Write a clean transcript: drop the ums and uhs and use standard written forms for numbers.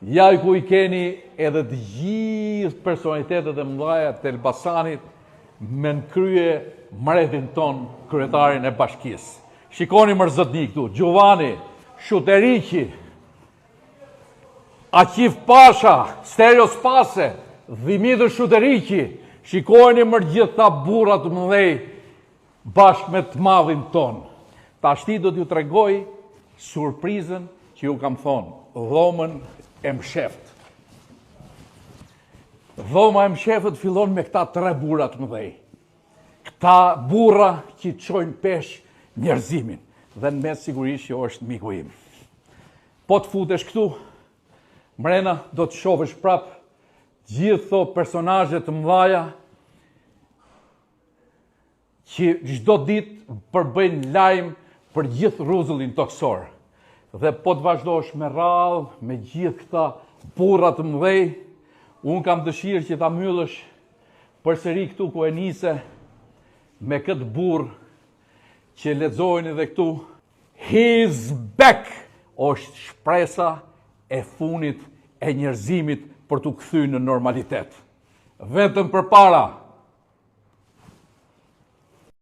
Ja ku I keni edhe të gjithë personalitetet e mëdhaja të Elbasanit me në krye mbretin ton, kryetarin e bashkisë. Shikoni mërzotni këtu, Gjuvani, Shuteriqi, Aqif Pasha, Stereo Spase, Dhimitër Shuteriqi, shikoni mërë gjitha burrat mëdhej bashkë me të madhin ton. Tashti do t'ju tregoj surprizën që ju kam thonë, dhomën e msheft. Dhoma e mshefët fillon me këta 3 burrat mëdhej. Këta burra që çojnë pesh njerëzimin. Dhe në mes sigurisht që është miku im. Po të futesh këtu, mrena do të shohësh prap gjithë personazhe të mëdha që çdo ditë përbëjnë lajm për gjithë rrezullin toksor. Dhe po të vazhdosh me radhë, me gjithë këta burra të mëdhej, unë kam dëshirë që ta mbyllësh përsëri këtu ku e nise me këtë burr që lexojnë edhe këtu. He's back! Është shpresa e funit e njerëzimit për t'u kthyer në normalitet. Vetëm përpara